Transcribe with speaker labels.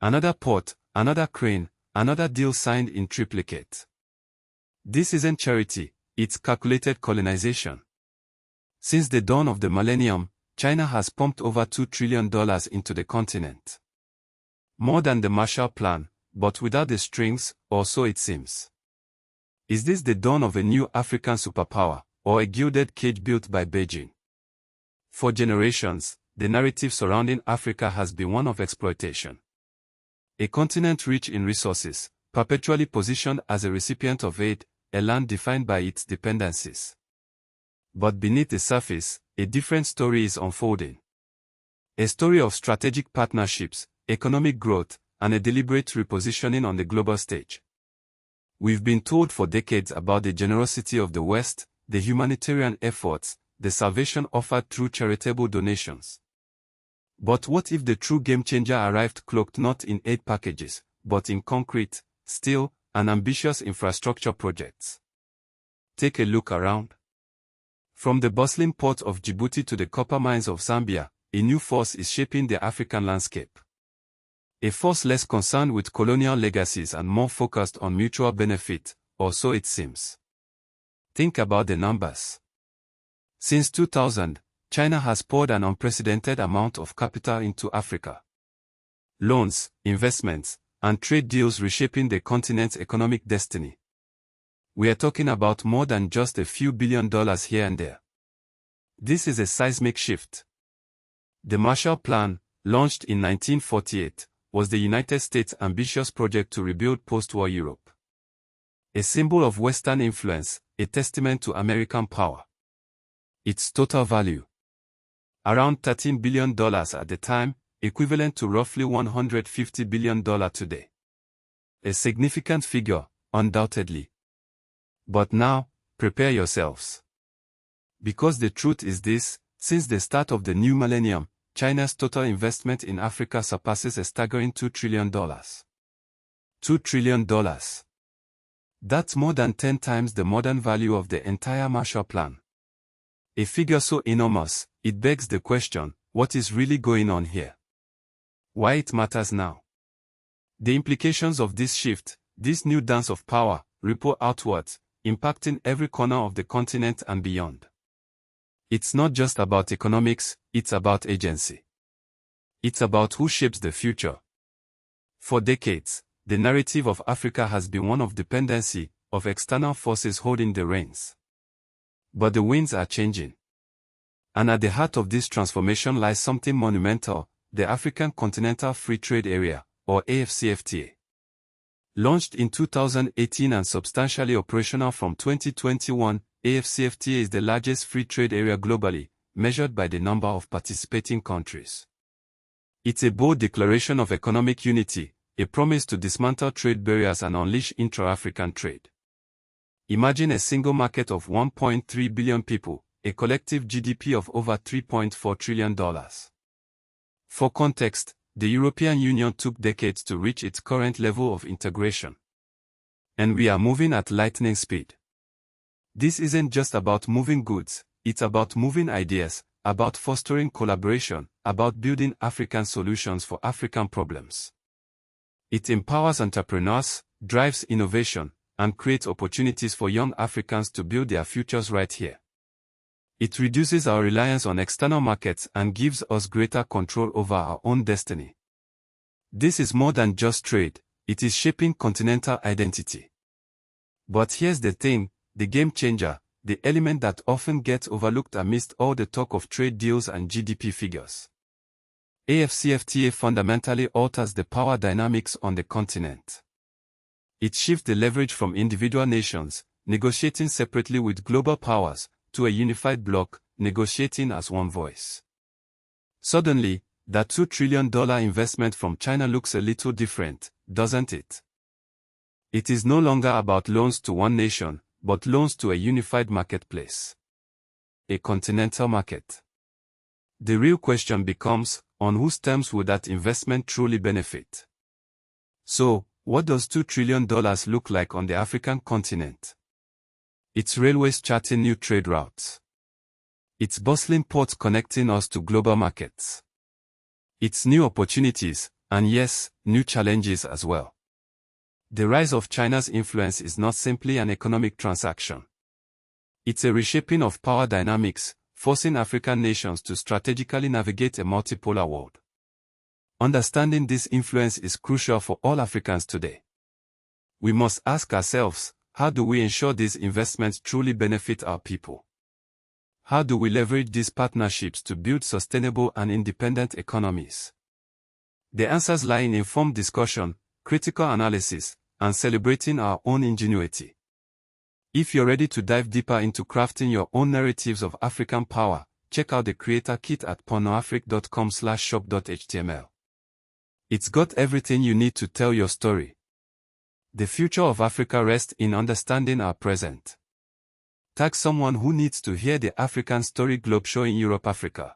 Speaker 1: Another port, another crane, another deal signed in triplicate. This isn't charity, it's calculated colonization. Since the dawn of the millennium, China has pumped over $2 trillion into the continent. More than the Marshall Plan, but without the strings, or so it seems. Is this the dawn of a new African superpower, or a gilded cage built by Beijing? For generations, the narrative surrounding Africa has been one of exploitation. A continent rich in resources, perpetually positioned as a recipient of aid, a land defined by its dependencies. But beneath the surface, a different story is unfolding. A story of strategic partnerships, economic growth, and a deliberate repositioning on the global stage. We've been told for decades about the generosity of the West, the humanitarian efforts, the salvation offered through charitable donations. But what if the true game changer arrived cloaked not in aid packages, but in concrete, steel, and ambitious infrastructure projects? Take a look around. From the bustling port of Djibouti to the copper mines of Zambia, a new force is shaping the African landscape. A force less concerned with colonial legacies and more focused on mutual benefit, or so it seems. Think about the numbers. Since 2000, China has poured an unprecedented amount of capital into Africa. Loans, investments, and trade deals reshaping the continent's economic destiny. We are talking about more than just a few $billion here and there. This is a seismic shift. The Marshall Plan, launched in 1948, was the United States' ambitious project to rebuild post-war Europe. A symbol of Western influence, a testament to American power. Its total value, around $13 billion at the time, equivalent to roughly $150 billion today. A significant figure, undoubtedly. But now, prepare yourselves. Because the truth is this, since the start of the new millennium, China's total investment in Africa surpasses a staggering $2 trillion. $2 trillion. That's more than 10 times the modern value of the entire Marshall Plan. A figure so enormous, it begs the question, what is really going on here? Why it matters now? The implications of this shift, this new dance of power, ripple outwards, impacting every corner of the continent and beyond. It's not just about economics, it's about agency. It's about who shapes the future. For decades, the narrative of Africa has been one of dependency, of external forces holding the reins. But the winds are changing. And at the heart of this transformation lies something monumental, the African Continental Free Trade Area, or AfCFTA. Launched in 2018 and substantially operational from 2021, AfCFTA is the largest free trade area globally, measured by the number of participating countries. It's a bold declaration of economic unity, a promise to dismantle trade barriers and unleash intra-African trade. Imagine a single market of 1.3 billion people, a collective GDP of over $3.4 trillion. For context, the European Union took decades to reach its current level of integration. And we are moving at lightning speed. This isn't just about moving goods, it's about moving ideas, about fostering collaboration, about building African solutions for African problems. It empowers entrepreneurs, drives innovation, and creates opportunities for young Africans to build their futures right here. It reduces our reliance on external markets and gives us greater control over our own destiny. This is more than just trade, it is shaping continental identity. But here's the thing, the game changer, the element that often gets overlooked amidst all the talk of trade deals and GDP figures. AfCFTA fundamentally alters the power dynamics on the continent. It shifts the leverage from individual nations, negotiating separately with global powers, to a unified bloc, negotiating as one voice. Suddenly, that $2 trillion investment from China looks a little different, doesn't it? It is no longer about loans to one nation, but loans to a unified marketplace. A continental market. The real question becomes, on whose terms would that investment truly benefit? So, what does $2 trillion look like on the African continent? Its railways charting new trade routes. Its bustling ports connecting us to global markets. Its new opportunities, And yes, new challenges as well. The rise of China's influence is not simply an economic transaction. It's a reshaping of power dynamics, forcing African nations to strategically navigate a multipolar world. Understanding this influence is crucial for all Africans today. We must ask ourselves, how do we ensure these investments truly benefit our people? How do we leverage these partnerships to build sustainable and independent economies? The answers lie in informed discussion, critical analysis, and celebrating our own ingenuity. If you're ready to dive deeper into crafting your own narratives of African power, check out the Creator Kit at pornoafric.com/shop.html. It's got everything you need to tell your story. The future of Africa rests in understanding our present. Tag someone who needs to hear the African Story Globe Show in Europe, Africa.